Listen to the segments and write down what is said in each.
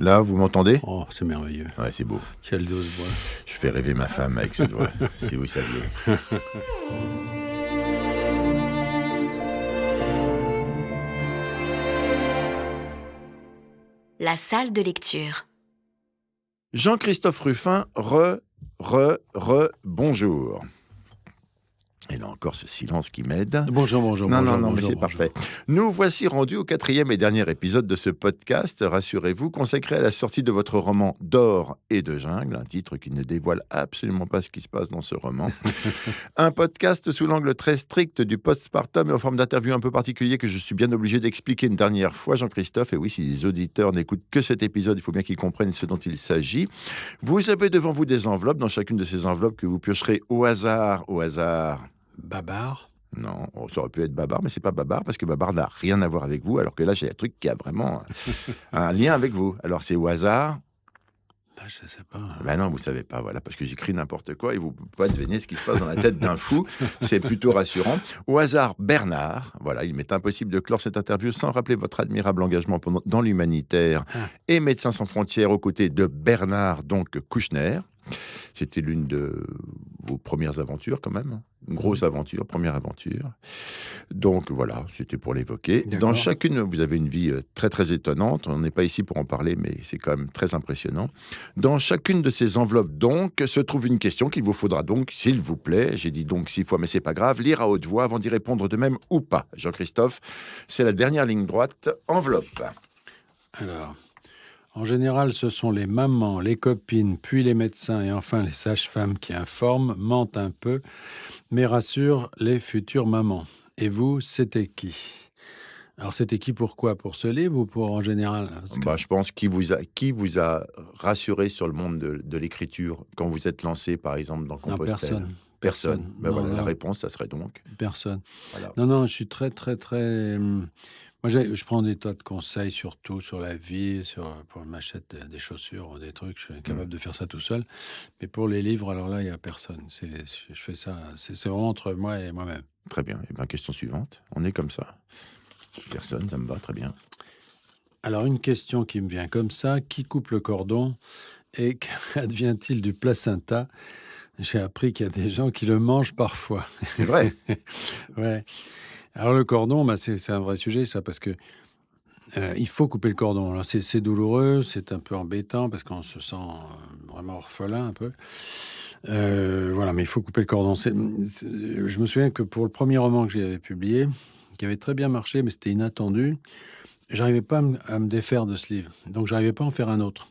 Là, vous m'entendez? Oh, c'est merveilleux. Ouais, c'est beau. Quelle dose voix. Je fais rêver ma femme avec cette voix, si vous saviez. La salle de lecture. Jean-Christophe Ruffin, bonjour. Et là encore, ce silence qui m'aide. Bonjour. Non, mais bonjour, c'est parfait. Nous voici rendus au 4e et dernier épisode de ce podcast, rassurez-vous, consacré à la sortie de votre roman D'or et de jungle, un titre qui ne dévoile absolument pas ce qui se passe dans ce roman. Un podcast sous l'angle très strict du postpartum et en forme d'interview un peu particulier que je suis bien obligé d'expliquer une dernière fois, Jean-Christophe. Et oui, si les auditeurs n'écoutent que cet épisode, il faut bien qu'ils comprennent ce dont il s'agit. Vous avez devant vous des enveloppes, dans chacune de ces enveloppes que vous piocherez au hasard. Babar. Non, ça aurait pu être Babar, mais c'est pas Babar, parce que Babar n'a rien à voir avec vous, alors que là, j'ai un truc qui a vraiment un lien avec vous. Alors, c'est au hasard. Je sais pas. Ben non, vous savez pas, voilà, parce que j'écris n'importe quoi et vous pouvez pas deviner ce qui se passe dans la tête d'un fou. C'est plutôt rassurant. Au hasard, Bernard. Voilà, il m'est impossible de clore cette interview sans rappeler votre admirable engagement dans l'humanitaire et Médecins sans frontières aux côtés de Bernard, donc Kouchner. C'était l'une de vos premières aventures quand même. Une grosse aventure, première aventure. Donc voilà, c'était pour l'évoquer. D'accord. Dans chacune, vous avez une vie très très étonnante. On n'est pas ici pour en parler, mais c'est quand même très impressionnant. Dans chacune de ces enveloppes, donc, se trouve une question qu'il vous faudra donc, s'il vous plaît, j'ai dit donc 6 fois, mais c'est pas grave, lire à haute voix avant d'y répondre de même ou pas. Jean-Christophe, c'est la dernière ligne droite, enveloppe. Alors, en général, ce sont les mamans, les copines, puis les médecins et enfin les sages-femmes qui informent, mentent un peu, mais rassurent les futures mamans. Et vous, c'était qui ? Alors, c'était qui pourquoi ? Pour ce livre ou pour en général ? Parce que- Je pense qui vous a rassuré sur le monde de l'écriture quand vous êtes lancé, par exemple, dans Non, Compostelle? personne. Ben Non, voilà, la non. réponse, ça serait donc. Personne. Voilà. Non, je suis très... Moi, je prends des tas de conseils sur tout, sur la vie, pour m'achète des chaussures ou des trucs. Je suis capable de faire ça tout seul. Mais pour les livres, alors là, il n'y a personne. Je fais ça, c'est vraiment entre moi et moi-même. Très bien. Et bien, question suivante. On est comme ça. Personne, ça me va, très bien. Alors, une question qui me vient comme ça. Qui coupe le cordon et qu'advient-il du placenta ? J'ai appris qu'il y a des gens qui le mangent parfois. C'est vrai. Ouais. Alors, le cordon, c'est un vrai sujet, ça, parce que il faut couper le cordon. Alors, c'est douloureux, c'est un peu embêtant, parce qu'on se sent vraiment orphelin, un peu. Voilà, mais il faut couper le cordon. Je me souviens que pour le premier roman que j'avais publié, qui avait très bien marché, mais c'était inattendu, j'arrivais pas à me défaire de ce livre. Donc, j'arrivais pas à en faire un autre.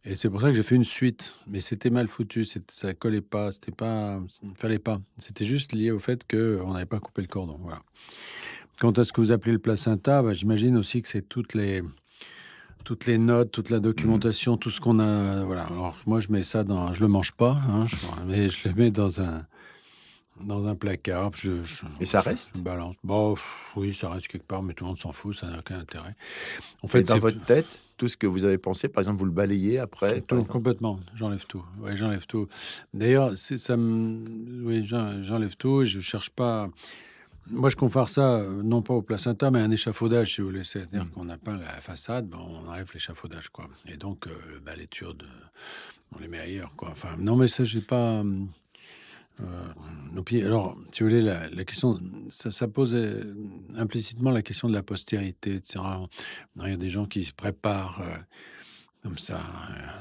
Et c'est pour ça que j'ai fait une suite. Mais c'était mal foutu, ça collait pas, il ne fallait pas. C'était juste lié au fait qu'on n'avait pas coupé le cordon. Voilà. Quant à ce que vous appelez le placenta, j'imagine aussi que c'est toutes les notes, toute la documentation, tout ce qu'on a. Voilà. Alors moi, je mets ça je le mange pas, mais je le mets dans un placard. Et ça reste? Je balance. Oui, ça reste quelque part, mais tout le monde s'en fout, ça n'a aucun intérêt. En Et fait, dans votre tête, tout ce que vous avez pensé, par exemple, vous le balayez après, par tout, exemple? complètement. J'enlève tout. Ouais, j'enlève tout. D'ailleurs, oui, j'enlève tout. Et je cherche pas. Moi, je compare ça, non pas au placenta, mais à un échafaudage, si vous voulez. C'est-à-dire qu'on a peint la façade, on enlève l'échafaudage, quoi. Et donc, les turdes, on les met ailleurs, quoi. Enfin, non, mais ça, j'ai pas... alors, si vous voulez, la question, ça pose implicitement la question de la postérité, etc. Il y a des gens qui se préparent comme ça,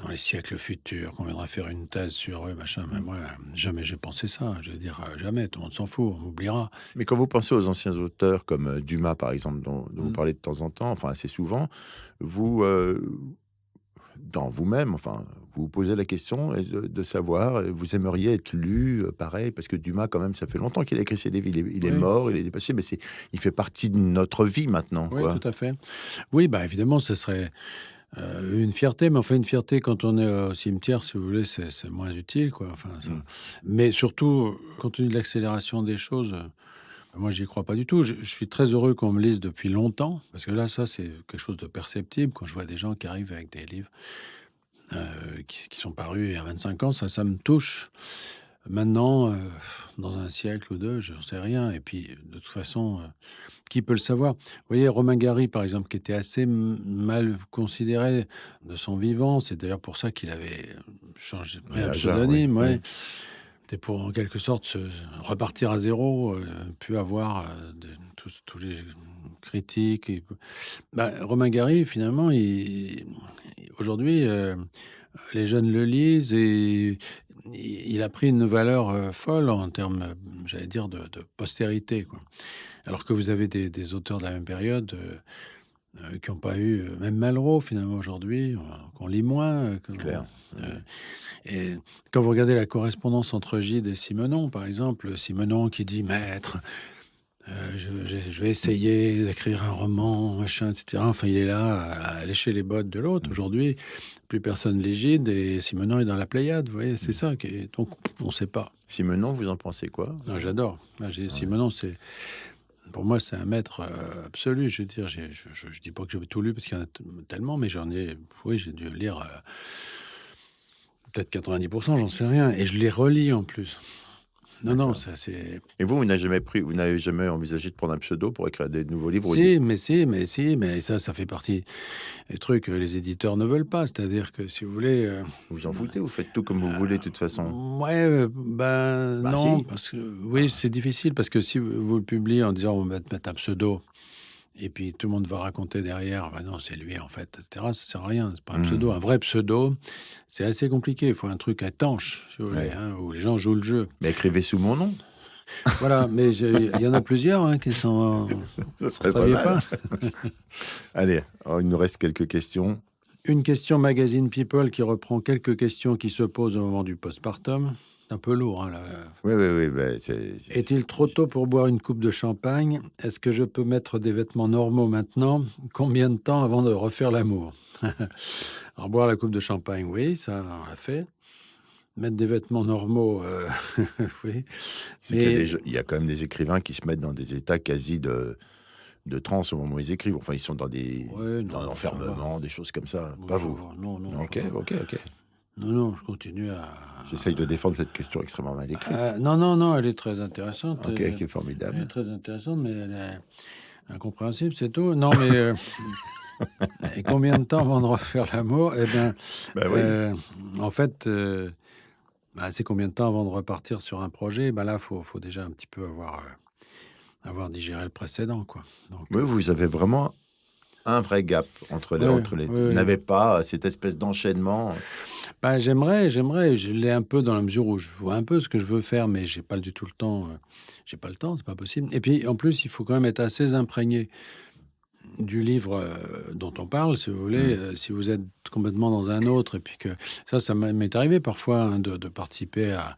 dans les siècles futurs, qu'on viendra faire une thèse sur eux, machin. Mais moi, jamais j'ai pensé ça. Je veux dire, jamais, tout le monde s'en fout, on m'oubliera. Mais quand vous pensez aux anciens auteurs comme Dumas, par exemple, dont vous parlez de temps en temps, enfin assez souvent, vous, dans vous-même, enfin, vous vous posez la question de savoir, vous aimeriez être lu, pareil, parce que Dumas, quand même, ça fait longtemps qu'il a écrit ses livres, il est Oui. mort, il est dépassé, mais il fait partie de notre vie maintenant, Oui, quoi. tout à fait. Oui, évidemment, ce serait une fierté, mais enfin, une fierté quand on est au cimetière, si vous voulez, c'est moins utile, quoi. Enfin, ça. Mais surtout, compte tenu de l'accélération des choses, moi, j'y crois pas du tout. Je suis très heureux qu'on me lise depuis longtemps, parce que là, ça, c'est quelque chose de perceptible. Quand je vois des gens qui arrivent avec des livres qui sont parus il y a 25 ans, ça me touche. Maintenant, dans un siècle ou deux, je n'en sais rien. Et puis, de toute façon, qui peut le savoir? Vous voyez, Romain Gary, par exemple, qui était assez mal considéré de son vivant, c'est d'ailleurs pour ça qu'il avait changé, pris Ouais, un Ajar, oui. pseudonyme, Oui. ouais. C'était pour, en quelque sorte, repartir à zéro, puis avoir tous les critiques. Romain Gary, finalement, aujourd'hui, les jeunes le lisent et il a pris une valeur folle en termes, j'allais dire, de postérité, quoi. Alors que vous avez des auteurs de la même période qui n'ont pas eu, même Malraux, finalement, aujourd'hui, qu'on lit moins. Clair. Et quand vous regardez la correspondance entre Gide et Simenon, par exemple, Simenon qui dit: «Maître, je vais essayer d'écrire un roman, machin, etc.» Enfin, il est là à lécher les bottes de l'autre. Aujourd'hui, plus personne lit Gide et Simenon est dans la Pléiade. Vous voyez, c'est ça qui est... Donc, on ne sait pas. Simenon, vous en pensez quoi? Non, j'adore. Simenon, pour moi, c'est un maître absolu. Je veux dire, je dis pas que j'ai tout lu parce qu'il y en a tellement, mais oui, j'ai dû lire peut-être 90%, j'en sais rien. Et je les relis en plus. Non, D'accord. ça c'est... Et vous vous n'avez jamais envisagé de prendre un pseudo pour écrire des nouveaux livres? Mais ça fait partie des trucs que les éditeurs ne veulent pas. C'est-à-dire que, si vous voulez... Vous en foutez, vous faites tout comme vous voulez, de toute façon. Ouais, non, si. parce que... Oui, c'est difficile, parce que si vous le publiez en disant on va te mettre un pseudo, et puis tout le monde va raconter derrière, non, c'est lui en fait, etc. Ça sert à rien, c'est pas un pseudo. Un vrai pseudo, c'est assez compliqué. Il faut un truc étanche, si vous voulez, Ouais. où les gens jouent le jeu. Mais écrivez sous mon nom. Voilà, mais il y en a plusieurs qui sont... Ça serait Vous pas saviez mal. pas? Allez, il nous reste quelques questions. Une question magazine People qui reprend quelques questions qui se posent au moment du postpartum. C'est un peu lourd, hein, là. Oui. Est-il trop tôt pour boire une coupe de champagne? Est-ce que je peux mettre des vêtements normaux maintenant? Combien de temps avant de refaire l'amour? Alors, boire la coupe de champagne, oui, ça, on l'a fait. Mettre des vêtements normaux, oui. C'est qu'il y a il y a quand même des écrivains qui se mettent dans des états quasi de transe au moment où ils écrivent. Enfin, ils sont dans Ouais, dans non, l'enfermement, des choses comme ça. Bon, Pas ça vous. va. Non. Ok. Non, je continue à... J'essaye de défendre cette question extrêmement mal écrite. Non, elle est très intéressante. Ok, qui est Elle est formidable. très intéressante, mais elle est incompréhensible, c'est tout. Non, mais et combien de temps avant de refaire l'amour? Eh bien, Bah oui. en fait, c'est combien de temps avant de repartir sur un projet? Là, faut déjà un petit peu avoir digéré le précédent, quoi. Donc, Oui, vous avez vraiment un vrai gap entre les, ouais, entre les deux. Vous ouais. n'avez pas cette espèce d'enchaînement. J'aimerais, je l'ai un peu dans la mesure où je vois un peu ce que je veux faire, mais j'ai pas du tout le temps. J'ai pas le temps, c'est pas possible. Et puis, en plus, il faut quand même être assez imprégné du livre dont on parle, si vous voulez. Si vous êtes complètement dans un autre, et puis que ça m'est arrivé parfois, hein, de participer à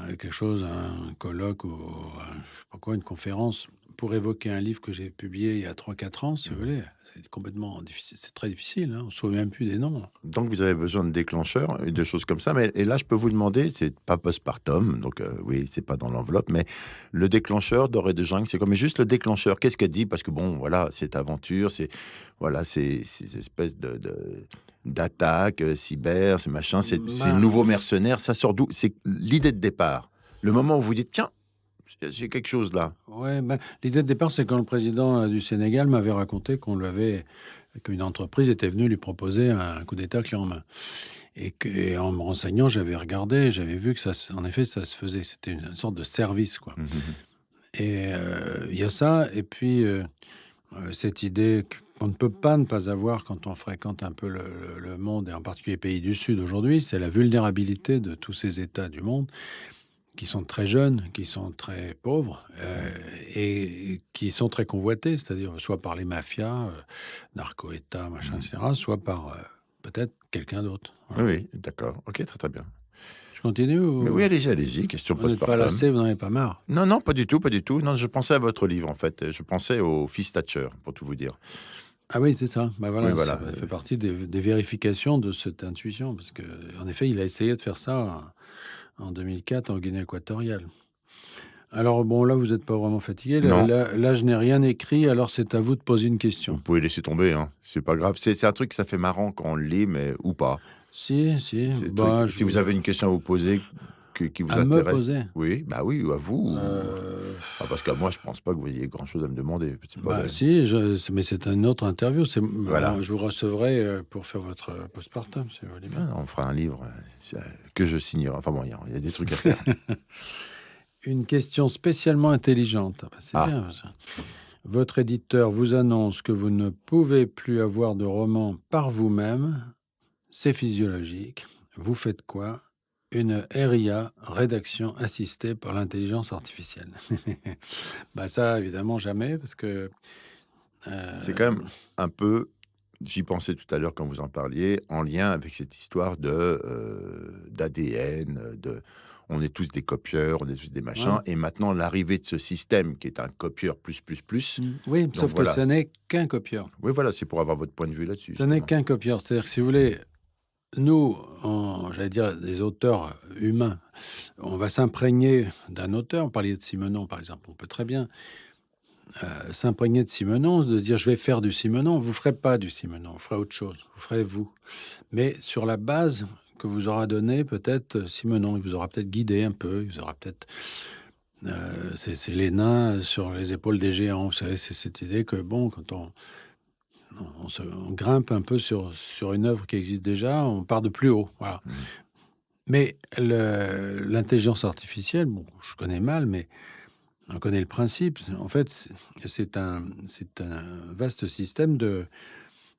quelque chose, à un colloque ou je sais pas quoi, une conférence pour évoquer un livre que j'ai publié il y a 3-4 ans, si vous voulez. C'est complètement difficile, c'est très difficile, hein, on ne se souvient même plus des noms. Donc, vous avez besoin de déclencheurs et de choses comme ça. Et là, je peux vous demander, c'est pas postpartum, donc oui, c'est pas dans l'enveloppe, mais le déclencheur d'Or et de Jungle, c'est comme juste le déclencheur. Qu'est-ce qu'elle dit? Parce que bon, voilà, cette aventure, ces espèces d'attaques cyber, ce machin, ces nouveaux mercenaires, ça sort d'où? C'est l'idée de départ. Le moment où vous dites, tiens, j'ai quelque chose là. Ouais, l'idée de départ, c'est quand le président du Sénégal m'avait raconté qu'une entreprise était venue lui proposer un coup d'État clé en main. Et en me renseignant, j'avais regardé, j'avais vu que en effet, ça se faisait. C'était une sorte de service, quoi. Et il y a ça, et puis cette idée qu'on ne peut pas ne pas avoir quand on fréquente un peu le monde, et en particulier les pays du Sud aujourd'hui, c'est la vulnérabilité de tous ces États du monde qui sont très jeunes, qui sont très pauvres et qui sont très convoités, c'est-à-dire soit par les mafias, narco-États, machin, etc., soit par peut-être quelqu'un d'autre. Voilà. Oui, d'accord. Ok, très bien. Je continue ou... Mais oui, allez-y, question Vous n'êtes pas postpartum. lassé, vous n'en avez pas marre? Non, pas du tout. Non, je pensais à votre livre, en fait. Je pensais au fils Thatcher, pour tout vous dire. Ah oui, c'est ça. Oui, voilà. Ça fait partie des vérifications de cette intuition, parce que en effet, il a essayé de faire ça en 2004 en Guinée équatoriale. Alors bon, là, vous n'êtes pas vraiment fatigué. Non. Là, je n'ai rien écrit, alors c'est à vous de poser une question. Vous pouvez laisser tomber, hein. C'est pas grave. C'est un truc, ça fait marrant quand on le lit, mais ou pas. Si. Si vous avez une question à vous poser, qui vous À me intéresse? poser? Oui, bah oui, ou à vous Heu, parce qu'à moi, je pense pas que vous ayez grand-chose à me demander. C'est pas Bah, si, mais c'est une autre interview. voilà. Je vous recevrai, pour faire votre, postpartum, si vous voulez bien. Ah, on fera un livre, que je signerai. Enfin bon, il y a des trucs à faire. Une question spécialement intelligente. Ah bah, c'est Ah, bien ça. Votre éditeur vous annonce que vous ne pouvez plus avoir de roman par vous-même. C'est physiologique. Vous faites quoi? Une RIA, rédaction assistée par l'intelligence artificielle. Bah, ça, évidemment, jamais, parce que, c'est quand même heu, un peu j'y pensais tout à l'heure quand vous en parliez, en lien avec cette histoire d'ADN, on est tous des copieurs, on est tous des machins ouais. et maintenant l'arrivée de ce système qui est un copieur plus, plus, plus, Oui, donc sauf que voilà, ça n'est qu'un copieur. oui, voilà, c'est pour avoir votre point de vue là-dessus, Ça n'est justement. qu'un copieur. C'est-à-dire que si vous voulez, nous, j'allais dire des auteurs humains, on va s'imprégner d'un auteur. On parlait de Simenon, par exemple. On peut très bien s'imprégner de Simenon, de dire: «Je vais faire du Simenon». Vous ferez pas du Simenon, vous ferez autre chose. Vous ferez vous. Mais sur la base que vous aura donné peut-être Simenon. Il vous aura peut-être guidé un peu, il vous aura peut-être, c'est les nains sur les épaules des géants. Vous savez, c'est cette idée que bon, quand on grimpe un peu sur une œuvre qui existe déjà, on part de plus haut, voilà. Mmh. Mais l'intelligence artificielle, bon, je connais mal, mais on connaît le principe. En fait, c'est un vaste système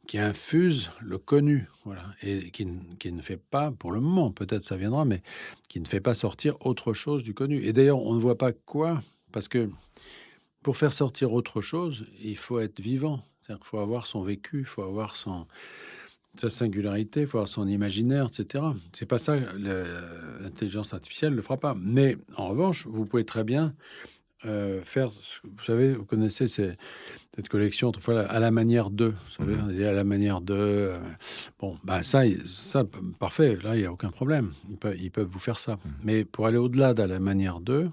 qui infuse le connu, voilà, et qui ne fait pas, pour le moment, peut-être ça viendra, mais qui ne fait pas sortir autre chose du connu. Et d'ailleurs, on ne voit pas quoi, parce que pour faire sortir autre chose, il faut être vivant. C'est-à-dire qu'il faut avoir son vécu, il faut avoir sa singularité, il faut avoir son imaginaire, etc. C'est pas ça, l'intelligence artificielle ne le fera pas. Mais en revanche, vous pouvez très bien faire, vous savez, vous connaissez cette collection autrefois à la manière de, vous savez, Mmh. on dit à la manière de. Bon, bah ça, parfait, là, il n'y a aucun problème. Ils peuvent vous faire ça. Mmh. Mais pour aller au-delà de la manière de,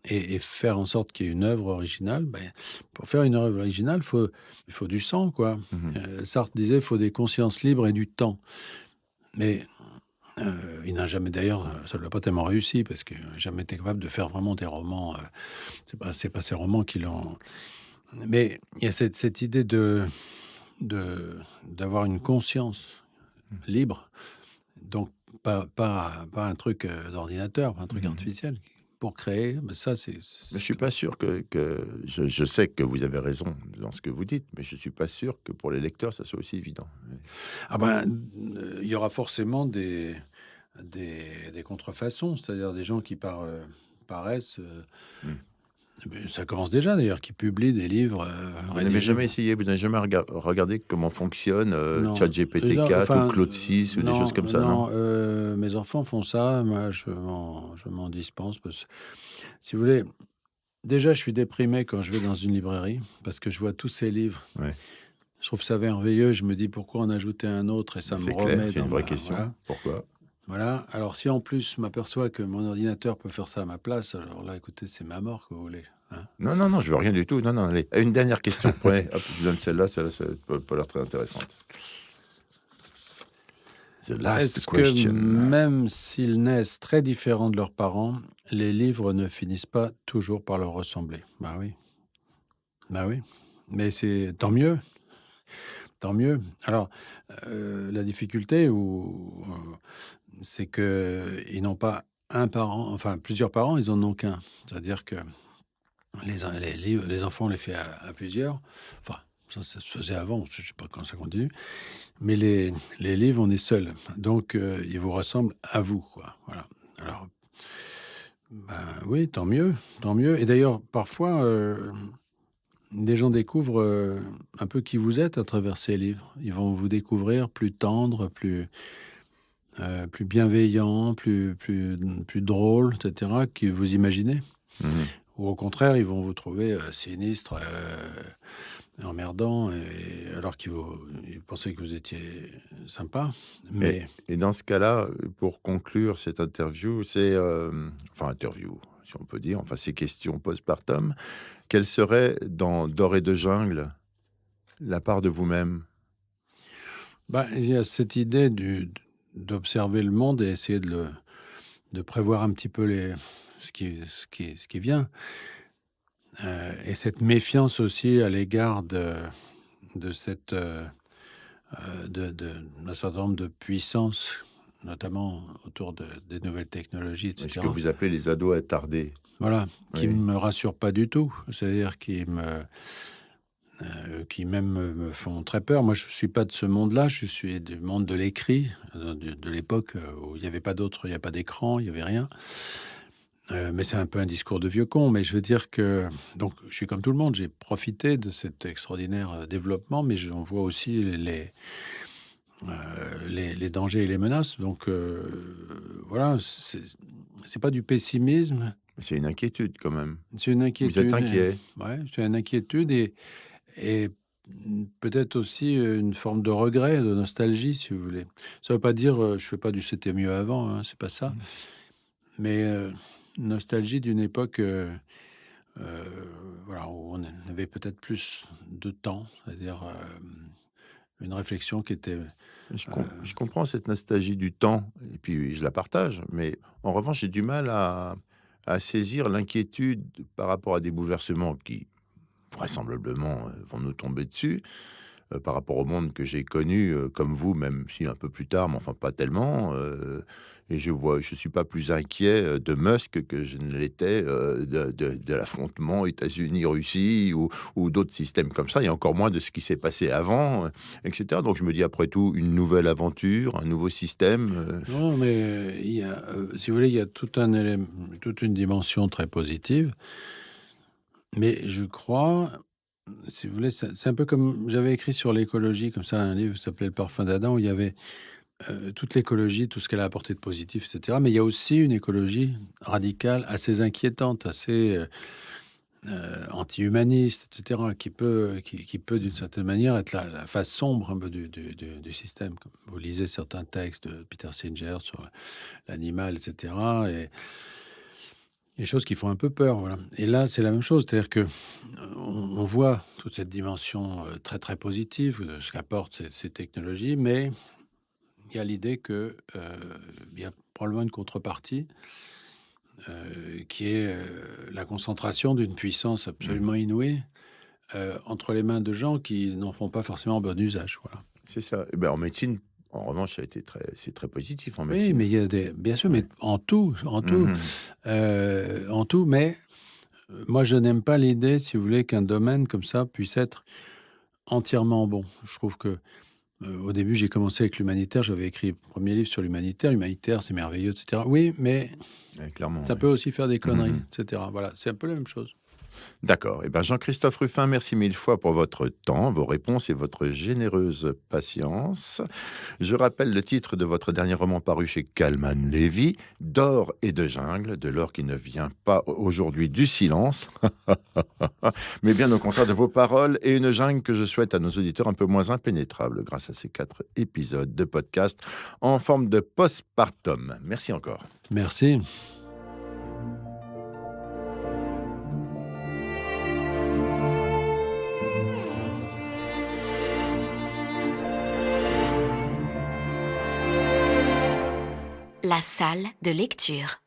et faire en sorte qu'il y ait une œuvre originale, ben, pour faire une œuvre originale, il faut du sang, quoi. Mmh. Sartre disait, il faut des consciences libres et du temps. Mais il n'a jamais, d'ailleurs, ça ne l'a pas tellement réussi, parce qu'il n'a jamais été capable de faire vraiment des romans. C'est pas ces romans qui l'ont. Mais il y a cette idée d'avoir une conscience libre, donc pas un truc d'ordinateur, pas un truc Mmh. artificiel, pour créer. Ben ça, Mais je suis pas sûr que je sais que vous avez raison dans ce que vous dites, mais je suis pas sûr que pour les lecteurs, ça soit aussi évident. ah ben, il y aura forcément des contrefaçons, c'est-à-dire des gens qui paraissent, Mmh. ça commence déjà d'ailleurs, qui publient des livres, Vous n'avez rédigés. jamais essayé, vous n'avez jamais regardé comment fonctionne, Non, ChatGPT 4 ou Claude 6 ou des choses non, comme ça, non? non, mes enfants font ça, moi je m'en dispense, parce que si vous voulez, déjà je suis déprimé quand je vais dans une librairie parce que je vois tous ces livres. Ouais, Je trouve ça merveilleux, je me dis: «Pourquoi en ajouter un autre?» et ça me c'est clair, remet c'est dans une vraie ma question. voilà, Pourquoi? voilà. Alors si en plus je m'aperçois que mon ordinateur peut faire ça à ma place, alors là écoutez, c'est ma mort que vous voulez, hein? Non, non, non, je veux rien du tout. Non, non, allez, une dernière question. Prenez, hop, je vous donne celle-là, ça peut l'air très intéressante. The last Est-ce que question. même s'ils naissent très différents de leurs parents, les livres ne finissent pas toujours par leur ressembler? Bah oui, bah oui. Mais c'est tant mieux, tant mieux. Alors, la difficulté c'est qu'ils n'ont pas un parent, enfin plusieurs parents, ils en ont qu'un. C'est-à-dire que les livres, les enfants, on les fait à plusieurs. Enfin, ça se faisait avant, je ne sais pas quand ça continue. Mais les livres, on est seul. Donc, ils vous ressemblent à vous, quoi. Voilà. Alors, ben, oui, tant mieux, tant mieux. Et d'ailleurs, parfois, des gens découvrent un peu qui vous êtes à travers ces livres. Ils vont vous découvrir plus tendre, plus bienveillant, plus drôle, etc., que vous imaginez. Mmh. Ou au contraire, ils vont vous trouver sinistre, emmerdant, alors ils pensaient que vous étiez sympa. Et Mais et dans ce cas-là, pour conclure cette interview, c'est, enfin interview, si on peut dire, enfin ces questions postpartum, quelle serait dans D'or et de jungle la part de vous-même? bah, il y a cette idée d'observer le monde et essayer de prévoir un petit peu ce qui vient. Et cette méfiance aussi à l'égard de cette, d'un certain nombre de puissances, notamment autour des nouvelles technologies, Ce que etc. vous appelez les ados attardés. Voilà, qui Oui. me rassurent pas du tout. C'est-à-dire qui même me font très peur. Moi, je suis pas de ce monde-là. Je suis du monde de l'écrit, de l'époque où il y avait pas d'autres, il y a pas d'écran, il y avait rien. Mais c'est un peu un discours de vieux con. Mais je veux dire que donc je suis comme tout le monde. J'ai profité de cet extraordinaire développement, mais j'en vois aussi les dangers et les menaces. Donc voilà, c'est pas du pessimisme, C'est une inquiétude quand même. c'est une Vous êtes inquiétude. inquiet. Ouais, c'est une inquiétude et peut-être aussi une forme de regret, de nostalgie, si vous voulez. Ça veut pas dire je fais pas du c'était mieux avant, hein, c'est pas ça. Mais nostalgie d'une époque, voilà, où on avait peut-être plus de temps, c'est-à-dire une réflexion qui était Je comprends cette nostalgie du temps et puis je la partage, mais en revanche, j'ai du mal à saisir l'inquiétude par rapport à des bouleversements qui, vraisemblablement, vont nous tomber dessus, par rapport au monde que j'ai connu, comme vous, même si un peu plus tard, mais enfin pas tellement, et je suis pas plus inquiet, de Musk que je ne l'étais, de l'affrontement États-Unis-Russie ou d'autres systèmes comme ça et encore moins de ce qui s'est passé avant, et cetera. Donc je me dis après tout, une nouvelle aventure, un nouveau système, non, mais il y a, si vous voulez, il y a tout un toute une dimension très positive, mais je crois, si vous voulez, c'est un peu comme j'avais écrit sur l'écologie, comme ça, un livre qui s'appelait Le parfum d'Adam, où il y avait toute l'écologie, tout ce qu'elle a apporté de positif, et cetera. Mais il y a aussi une écologie radicale, assez inquiétante, assez anti-humaniste, et cetera, qui peut, d'une certaine manière, être la face sombre un peu du système. Vous lisez certains textes de Peter Singer sur l'animal, et cetera, et des choses qui font un peu peur, voilà. Et là, c'est la même chose, c'est-à-dire que on voit toute cette dimension très, très positive de ce qu'apportent ces technologies, mais il y a l'idée que, il y a probablement une contrepartie, qui est, la concentration d'une puissance absolument inouïe, entre les mains de gens qui n'en font pas forcément bon usage, voilà. c'est ça. Et ben, en médecine, en revanche, c'est très positif en Oui, médecine. mais il y a des bien sûr, mais Ouais. Mmh. en tout, mais moi, je n'aime pas l'idée, si vous voulez, qu'un domaine comme ça puisse être entièrement bon. Je trouve que, au début, j'ai commencé avec l'humanitaire, j'avais écrit le 1er livre sur l'humanitaire. L'humanitaire, c'est merveilleux, et cetera. Oui, mais Ouais, clairement, ça ouais. peut aussi faire des conneries, Mmh. et cetera. Voilà, c'est un peu la même chose. D'accord. Eh ben, Jean-Christophe Ruffin, merci mille fois pour votre temps, vos réponses et votre généreuse patience. Je rappelle le titre de votre dernier roman paru chez Calman Levy, D'or et de jungle, de l'or qui ne vient pas aujourd'hui du silence, mais bien au contraire de vos paroles et une jungle que je souhaite à nos auditeurs un peu moins impénétrable grâce à ces 4 épisodes de podcast en forme de postpartum. Merci encore. Merci. La salle de lecture.